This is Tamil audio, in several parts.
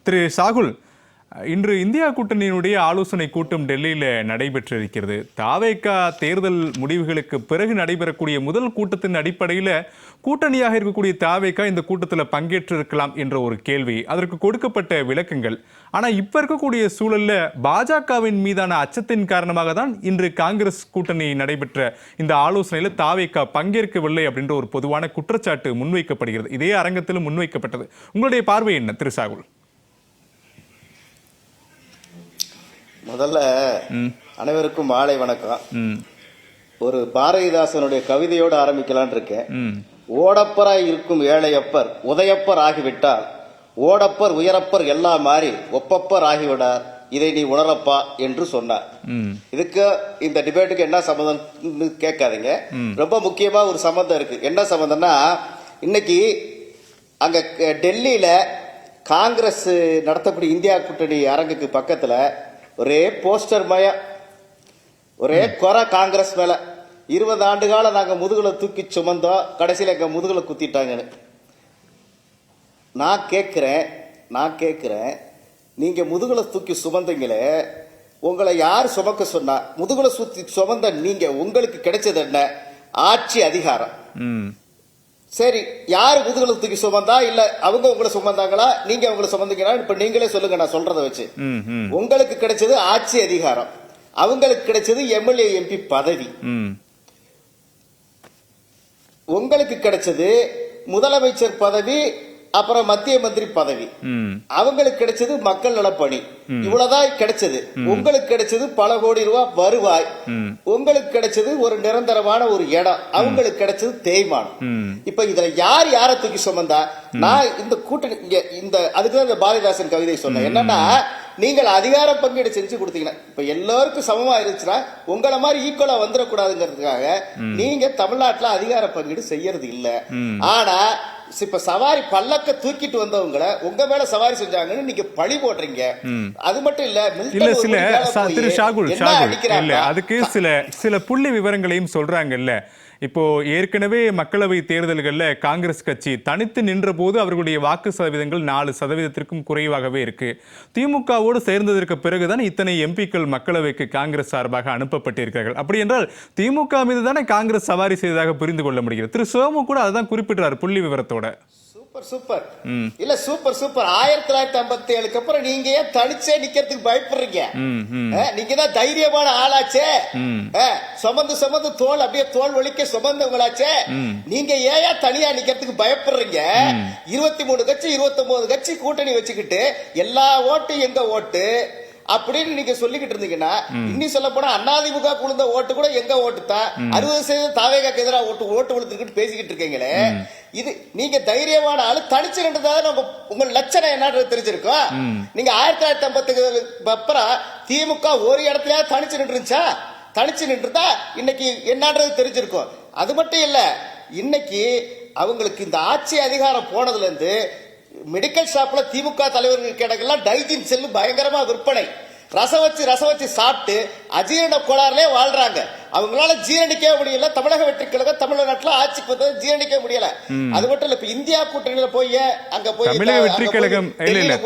திரு சாகுல், இன்று இந்தியா கூட்டணியினுடைய ஆலோசனை கூட்டம் டெல்லியில் நடைபெற்றிருக்கிறது. தாவேகா தேர்தல் முடிவுகளுக்கு பிறகு நடைபெறக்கூடிய முதல் கூட்டத்தின் அடிப்படையில் கூட்டணியாக இருக்கக்கூடிய தாவேகா இந்த கூட்டத்தில் பங்கேற்றிருக்கலாம் என்ற ஒரு கேள்வி, அதற்கு கொடுக்கப்பட்ட விளக்கங்கள். ஆனால் இப்போ இருக்கக்கூடிய சூழலில் பாஜகவின் மீதான அச்சத்தின் காரணமாக தான் இன்று காங்கிரஸ் கூட்டணி நடைபெற்ற இந்த ஆலோசனையில் தாவேகா பங்கேற்கவில்லை அப்படின்ற ஒரு பொதுவான குற்றச்சாட்டு முன்வைக்கப்படுகிறது. இதே அரங்கத்திலும் முன்வைக்கப்பட்டது. உங்களுடைய பார்வை என்ன திரு சாகுல்? முதல்ல அனைவருக்கும் மாலை வணக்கம். ஒரு பாரதிதாசனுடைய கவிதையோடு ஆரம்பிக்கலான் இருக்கேன். ஓடப்பராய் இருக்கும் ஏழையப்பர் உதயப்பர் ஆகிவிட்டார், ஓடப்பர் உயரப்பர் எல்லாம் மாறி ஒப்பப்பர் ஆகிவிடார், இதை நீ உணரப்பா என்று சொன்னார். இதுக்கு இந்த டிபேட்டுக்கு என்ன சம்பந்தம் கேட்காதீங்க, ரொம்ப முக்கியமா ஒரு சம்பந்தம் இருக்கு. என்ன சம்பந்தம்னா, இன்னைக்கு அங்க டெல்லியில காங்கிரஸ் நடத்தக்கூடிய இந்தியா கூட்டணி அரங்குக்கு பக்கத்துல ஒரே போஸ்டர் மயம், ஒரே குறை காங்கிரஸ் மேல. 20 ஆண்டு காலம் நாங்க முதுகுல தூக்கி சுமந்தோம், கடைசியில் எங்க முதுகுல குத்திட்டாங்கன்னு. நான் கேட்கிறேன், நீங்க முதுகுல தூக்கி சுமந்தீங்களே, உங்களை யார் சுமக்க சொன்னா? முதுகுல சுமந்த நீங்க, உங்களுக்கு கிடைச்சது என்ன? ஆட்சி அதிகாரம். சரி, யாரு முதுகுல தூக்கி சுமந்தா? இல்ல அவங்க உங்களை சுமந்தாங்களா, நீங்க அவங்களை சுமந்தீங்களா? இப்ப நீங்களே சொல்லுங்க, நான் சொல்றதை வச்சு. உங்களுக்கு கிடைச்சது ஆட்சி அதிகாரம், அவங்களுக்கு கிடைச்சது எம்எல்ஏ எம்பி பதவி. உங்களுக்கு கிடைச்சது முதலமைச்சர் பதவி, அப்புறம் மத்திய மந்திரி பதவி. அவங்களுக்கு கிடைச்சது மக்கள் நலப்பணி. இவ்வளவுதான் கிடைச்சது. உங்களுக்கு கிடைச்சது பல கோடி ரூபாய் வருவாய். உங்களுக்கு கிடைச்சது ஒரு நிரந்தரமான ஒரு இடம். அவங்களுக்கு கிடைச்சது தேய்மானம். இப்ப இதுல யார் யார தூக்கி சுமந்தா? நான் இந்த கூட்டணி இந்த அதுக்குதான் இந்த பாரதிதாசன் கவிதை சொன்னேன். என்னன்னா, நீங்கள் அதிகார பங்கீடு செஞ்சு கொடுத்தீங்கன்னா, இப்ப எல்லாருக்கும் சமமா இருந்துச்சுன்னா உங்களை மாதிரி ஈக்குவலா வந்துடக்கூடாதுங்கிறதுக்காக நீங்க தமிழ்நாட்டுல அதிகார பங்கீடு செய்யறது இல்ல. ஆனா இப்ப சவாரி பல்லக்க தூக்கிட்டு வந்தவங்களை உங்க மேல சவாரி செஞ்சாங்கன்னு நீங்க பழி போடுறீங்க. அது மட்டும் இல்ல, திரு சாகுல், அதுக்கு சில புள்ளி விவரங்களையும் சொல்றாங்கல்ல. இப்போ ஏற்கனவே மக்களவை தேர்தல்களில் காங்கிரஸ் கட்சி தனித்து நின்ற போது அவர்களுடைய வாக்கு சதவீதங்கள் 4% குறைவாகவே இருக்கு. திமுகவோடு சேர்ந்ததற்கு பிறகுதான் இத்தனை எம்பிக்கள் மக்களவைக்கு காங்கிரஸ் சார்பாக அனுப்பப்பட்டிருக்கிறார்கள். அப்படி என்றால் திமுக மீது தானே காங்கிரஸ் சவாரி செய்ததாக புரிந்து கொள்ள முடிகிறது. திரு சோமு கூட அதான் குறிப்பிட்டார் புள்ளி விவரத்தோட. சூப்பர் இல்ல, சூப்பர் 1957 அப்புறம் நீங்க ஏன் தனிச்சே நிக்கிறதுக்கு பயப்படுறீங்க? நீங்க தான் தைரியமான ஆளாச்சே, சுமந்து தோல் அப்படியே தோல் வலிக்க சுமந்தவங்களாச்சே. நீங்க ஏன் தனியா நிக்கிறதுக்கு பயப்படுறீங்க? 23 கட்சி 29 கட்சி கூட்டணி வச்சுக்கிட்டு எல்லா ஓட்டு எங்க ஓட்டு அப்படின்னு நீங்க சொல்லிக்கிட்டு இருந்தீங்கன்னா, இன்னும் சொல்ல போனா அதிமுக குழுந்த ஓட்டு கூட எங்க ஓட்டு தான், 60% தாவேகாக்கு எதிராக ஓட்டு விழுந்துக்கிட்டு பேசிக்கிட்டு இருக்கீங்களே. இது நீங்க தைரியமான ஆளு, தனிச்சு நின்றதால உங்க லட்சணம் என்னன்றது தெரிஞ்சிருக்கும். நீங்க 1950 அப்புறம் திமுக ஒரு இடத்துல தனிச்சு நின்றுச்சா? தனிச்சு நின்றுதா இன்னைக்கு என்னன்றது தெரிஞ்சிருக்கும். அது மட்டும் இல்ல, இன்னைக்கு அவங்களுக்கு இந்த ஆட்சி அதிகாரம் போனதுல இருந்து மெடிக்கல் ஷாப்ல திமுக தலைவர்கள் கிடக்கெல்லாம் டைஜின் செல்லு பயங்கரமா விற்பனை. ரசம் வச்சு சாப்பிட்டு அஜீரண கோளாறுலே வாழ்றாங்க. அவங்களால ஜீரணிக்க முடியல. தமிழக வெற்றி கழகம் தமிழ்நாட்டுல ஆட்சிக்கு வந்து ஜீரணிக்க முடியல. அது மட்டும் இல்ல, இப்ப இந்தியா கூட்டணியில போய் அங்க போய்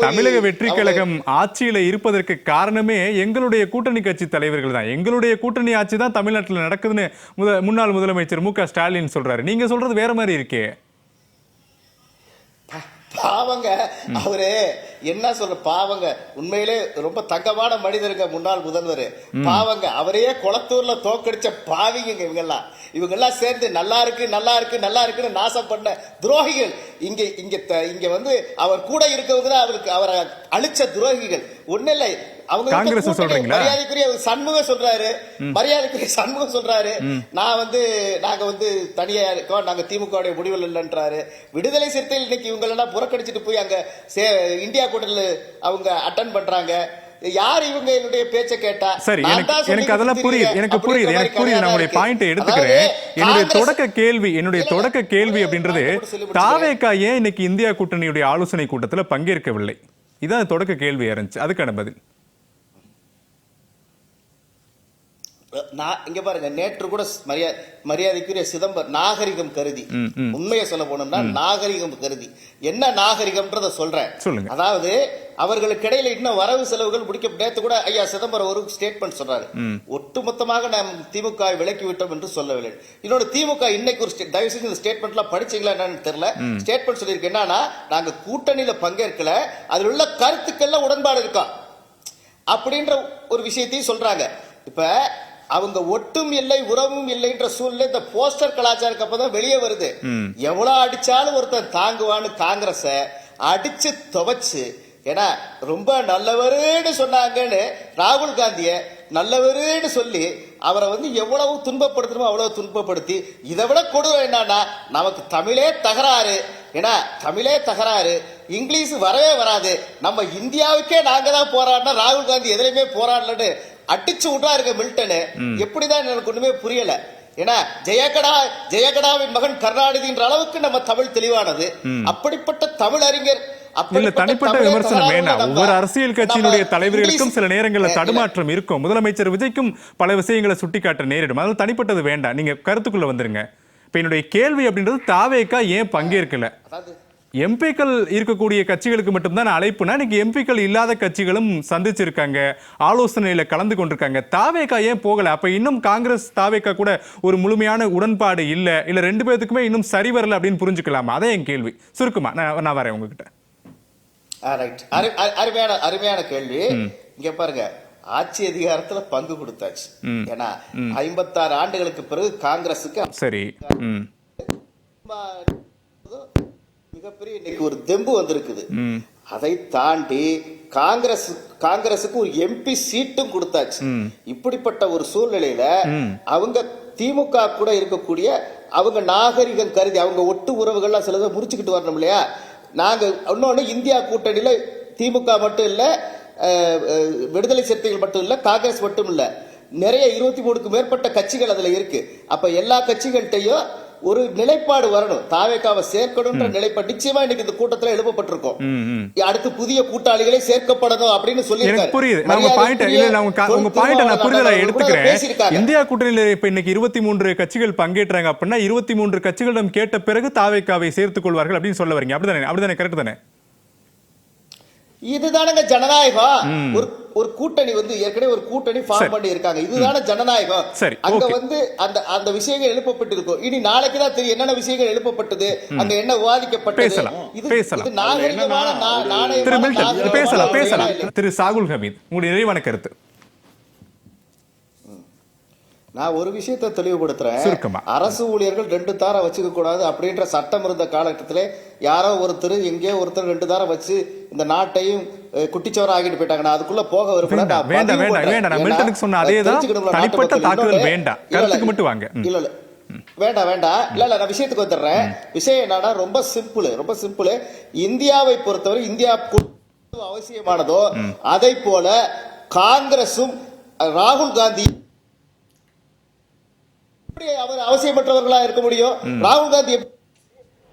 தமிழக வெற்றி கழகம் ஆட்சியில இருப்பதற்கு காரணமே எங்களுடைய கூட்டணி கட்சி தலைவர்கள் தான். எங்களுடைய கூட்டணி ஆட்சி தான் தமிழ்நாட்டில் நடக்குதுன்னு முன்னாள் முதலமைச்சர் மு.க. ஸ்டாலின் சொல்றாரு. நீங்க சொல்றது வேற மாதிரி இருக்கே. பாவங்க அவரு என்ன சொல்ற, பாவங்க உண்மையிலே ரொம்ப தங்கமான மனிதருங்க முன்னாள் முதல்வர். பாவங்க அவரையே குளத்தூர்ல தோக்கடிச்ச பாவிங்க இவங்கெல்லாம் சேர்ந்து நல்லா இருக்குன்னு நாசம் பண்ண துரோகிகள். இங்க வந்து அவர் கூட இருக்கவங்க தான் அவரை அழிச்ச துரோகிகள். ஒண்ணு இல்லை, அவங்க மரியாதைக்குரிய சண்முகம் சொல்றாரு, நாங்க தனியா இருக்கோம், நாங்க திமுக முடிவில் இல்லைன்றாரு. விடுதலை சிறுத்தைகள் இன்னைக்கு இவங்க எல்லாம் புறக்கணிச்சிட்டு போய் அங்க இந்தியா கூட்டணியில அவங்க அட்டன் பண்றாங்க. யார் இவங்க என்னுடைய பேச்சை கேட்டா? சரி, எனக்கு அதெல்லாம் புரியுது. எனக்கு புரியுது. நான் உங்களுடைய பாயிண்ட் எடுத்துக்கிறேன். என்னுடைய தொடக்க கேள்வி அப்படின்றது, தாவேகா ஏன் இன்னைக்கு இந்தியா கூட்டணியுடைய ஆலோசனை கூட்டத்தில் பங்கேற்கவில்லை? இதான் தொடக்க கேள்வி இருந்துச்சு. அதுக்கான பதில் நான் இங்க பாருங்க, நேற்று கூட மரியாதைக்குரிய சிதம்பரம் நாகரிகம் கருதி, உண்மையை சொல்ல போனோம்னா நாகரிகம் கருதி, என்ன நாகரிகம்ன்றத சொல்றேன். அதாவது அவர்களுக்கு இடையில இன்னும் வரவு செலவுகள் முடிக்க, நேற்று கூட ஐயா சிதம்பரம் ஒரு ஸ்டேட்மெண்ட் சொல்றாரு, ஒட்டுமொத்தமாக நாம் திமுக விலக்கி விட்டோம் என்று சொல்லவில்லை. இன்னொரு திமுக இன்னைக்கு ஒரு தயவு செஞ்சு இந்த ஸ்டேட்மெண்ட்லாம் படிச்சீங்களா என்னன்னு தெரியல, ஸ்டேட்மெண்ட் சொல்லியிருக்கு என்னன்னா, நாங்க கூட்டணியில பங்கேற்கல, அதில் உள்ள கருத்துக்கள்ல உடன்பாடு இருக்கா அப்படின்ற ஒரு விஷயத்தையும் சொல்றாங்க. இப்ப அவங்க ஒட்டும் இல்லை உறவும் இல்லைன்ற சூழ்நிலை இந்த போஸ்டர் கலாச்சாரத்துக்கு அப்பதான் வெளியே வருது. எவ்வளவு அடிச்சாலும் ஒருத்தன் தாங்குவான்னு காங்கிரஸ அடிச்சு துவைச்சு, ஏன்னா ரொம்ப நல்லவருன்னு சொன்னாங்கன்னு ராகுல் காந்திய நல்லவருன்னு சொல்லி அவரை எவ்வளவு துன்பப்படுத்தணுமோ அவ்வளவு துன்பப்படுத்தி, இதை விட கொடூரம் என்னன்னா, நமக்கு தமிழே தகராறு, ஏன்னா தமிழே தகராறு, இங்கிலீஷ் வரவே வராது, நம்ம இந்தியாவுக்கே நாங்க தான் போராடினா ராகுல் காந்தி எதிரையுமே போராடலன்னு அடிச்சு விட்டாருங்க மில்டன். எப்படிதான் எனக்கு ஒண்ணுமே புரியல. ஏன்னா ஜெயகடாவின் மகன் கருணாநிதின்ற அளவுக்கு நம்ம தமிழ் தெளிவானது. அப்படிப்பட்ட தமிழ் அறிஞர் தனிப்பட்ட விமர்சனம் வேண்டாம். ஒவ்வொரு அரசியல் கட்சியினுடைய தலைவர்களுக்கும் சில நேரங்களில் தடுமாற்றம் இருக்கும். முதலமைச்சர் விஜய்க்கும் பல விஷயங்களை சுட்டிக்காட்ட நேரிடும். அதனால தனிப்பட்டது வேண்டாம், நீங்க கருத்துக்குள்ள வந்துருங்க. இப்ப என்னுடைய கேள்வி அப்படின்றது, தாவேகா ஏன் பங்கேற்கல? எம்பிக்கள் இருக்கக்கூடிய கட்சிகளுக்கு மட்டும்தான் அழைப்புனா, இன்னைக்கு எம்பிக்கள் இல்லாத கட்சிகளும் சந்திச்சிருக்காங்க, ஆலோசனையில கலந்து கொண்டிருக்காங்க. தாவேகா ஏன் போகல? அப்ப இன்னும் காங்கிரஸ் தாவேகா கூட ஒரு முழுமையான உடன்பாடு இல்ல ரெண்டு பேருக்குமே இன்னும் சரி வரல அப்படின்னு புரிஞ்சுக்கலாமா? அதான் என் கேள்வி. சுருக்குமா நான் வரேன் உங்ககிட்ட. அருமையான கேள்வி. இங்க பாருங்க, ஆட்சி அதிகாரத்துல பங்கு கொடுத்தாச்சு. ஏன்னா 56 ஆண்டுகளுக்கு பிறகு காங்கிரஸுக்கு சரி மிகப்பெரிய இன்னைக்கு ஒரு தெம்பு வந்திருக்குது. அதை தாண்டி காங்கிரஸுக்கு ஒரு எம்பி சீட்டும் கொடுத்தாச்சு. இப்படிப்பட்ட ஒரு சூழ்நிலையில அவங்க திமுக கூட இருக்கக்கூடிய அவங்க நாகரிகம் கருதி அவங்க ஒட்டு உறவுகள்லாம் சிலதை முடிச்சுக்கிட்டு வரணும் இல்லையா? நாங்க இன்னொன்னு, இந்தியா கூட்டணியில திமுக மட்டும் இல்ல, விடுதலை சிறுத்தைகள் மட்டும் இல்ல, காங்கிரஸ் மட்டும் இல்ல, நிறைய 23க்கும் மேற்பட்ட கட்சிகள் அதுல இருக்கு. அப்ப எல்லா கட்சிகள்கிட்டையும் ஒரு நிலைப்பாடு வரணும். தாவேகாவை சேர்க்கணும்ன்ற நிலைப்பாடு நிச்சயமா இன்னைக்கு இந்த கூட்டத்தில் எழுப்பப்பட்டிருக்கும். அடுத்து புதிய கூட்டாளிகளை சேர்க்கப்படணும் அப்படின்னு சொல்லி இந்தியா கூட்டணியில் இப்ப இன்னைக்கு 23 கட்சிகள் பங்கேற்றாங்க அப்படின்னா 23 கட்சிகளிடம் கேட்ட பிறகு தாவேகாவை சேர்த்துக் கொள்வார்கள் அப்படின்னு சொல்ல வரீங்க. அப்படிதானே? கரெக்ட் தானே? இதுதானங்க ஜனநாயகம். ஒரு கூட்டணி ஏற்கனவே ஒரு கூட்டணி ஃபார்ம் பண்ணி இருக்காங்க. இதுதான ஜனநாயகம். அங்க அந்த விஷயங்கள் எழுப்பப்பட்டிருக்கும். இனி நாளைக்கு தான் தெரியும் என்னென்ன விஷயங்கள் எழுப்பப்பட்டது, அங்க என்ன விவாதிக்கப்பட்டது. இது நாகரிகமான பேசலாம். திரு சாகுல் ஹமீத், உங்களுடைய நிறைவான கருத்து. நான் ஒரு விஷயத்தை தெளிவுபடுத்துறேன். அரசு ஊழியர்கள் 2 தாரம் வச்சுக்க கூடாது அப்படின்ற சட்டம் இருந்த காலகட்டத்திலே யாரோ ஒருத்தர் எங்கேயோ ஒருத்தர் 2 தாரம் வச்சு இந்த நாட்டையும் குட்டிச்சோரம் ஆகிட்டு போயிட்டாங்க. நான் அதுக்குள்ள போக விரும்பல. நான் விஷயத்துக்கு வந்துடுறேன். விஷயம் என்னன்னா ரொம்ப சிம்பிள். இந்தியாவை பொறுத்தவரை இந்தியா அவசியமானதோ அதை போல காங்கிரசும் ராகுல் காந்தி அவர் அவசியமற்றவர்களா இருக்க முடியும். ராகுல் காந்தி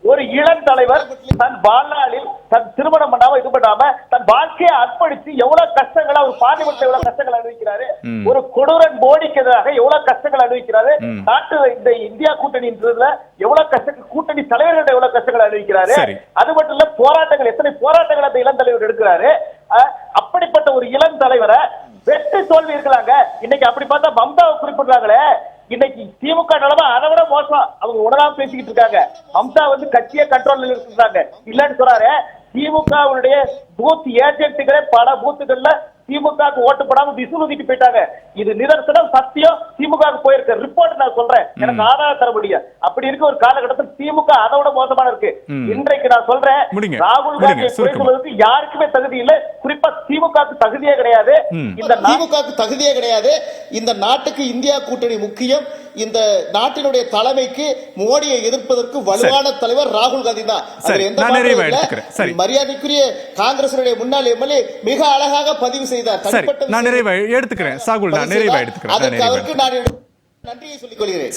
ஒரு இளம் தலைவர் தன் வாழ்நாளில் தன் திருமணம் பண்ணாம இது பண்ணாம தன் வாழ்க்கையை அர்ப்பணிச்சு எவ்வளவு கஷ்டங்களை ஒரு பார்லிமெண்ட்ல எவ்வளவு கஷ்டங்கள் அனுபவிக்கிறாரு, ஒரு கொடூரன் மோடிக்கு எதிராக எவ்வளவு கஷ்டங்கள் அனுபவிக்கிறாரு, நாட்டு இந்த இந்தியா கூட்டணின்றதுல எவ்வளவு கஷ்டங்கள், கூட்டணி தலைவர்கள் எவ்வளவு கஷ்டங்கள் அனுபவிக்கிறாரு. அது மட்டும் இல்ல, போராட்டங்கள் எத்தனை போராட்டங்கள் அந்த இளம் தலைவர் எடுக்கிறாரு. அப்படிப்பட்ட ஒரு இளம் தலைவரை வெற்றி தோல்வி இருக்கலாங்க. இன்னைக்கு அப்படி பார்த்தா மம்தாவை குறிப்பிடுறாங்களே, இன்னைக்கு திமுக நிலைமை அதை விட மோசம். அவங்க உணராம பேசிக்கிட்டு இருக்காங்க. மம்தா கட்சியை கண்ட்ரோல்ல இருக்கிறாங்க இல்லன்னு சொல்றாரு. திமுகவுடைய பூத் ஏஜென்ட்டுகளே பல பூத்துகள்ல திமுக ஓட்டு போடாம விசுவதிக்கு போயிட்டாங்க. இது நிதர்சனம், சத்தியம். திமுக போயிருக்க ரிப்போர்ட் நான் சொல்றேன், எனக்கு ஆதாரம் தர முடியும். அப்படி இருக்க ஒரு காலகட்டத்தில் திமுக அதை விட மோசமான இருக்கு. இன்றைக்கு நான் சொல்றேன், ராகுல் காந்தி சொல்வதற்கு யாருக்குமே தகுதி இல்லை. குறிப்பா திமுகவுக்கு தகுதியே கிடையாது. இந்த திமுகவுக்கு தகுதியே கிடையாது. இந்த நாட்டுக்கு இந்தியா கூட்டணி முக்கியம். இந்த நாட்டினுடைய தலைமைக்கு மோடியை எதிர்ப்பதற்கு வலுவான தலைவர் ராகுல் காந்தி தான். மரியாதைக்குரிய காங்கிரஸ் முன்னாள் எம்எல்ஏ மிக அழகாக பதிவு செய்தார். நான் நிறைவா எடுத்துக்கிறேன். சாகுல், நான் நிறைவா எடுத்துக்கிறேன். அதற்கு அவருக்கு நான் நன்றியை சொல்லிக் கொள்கிறேன்.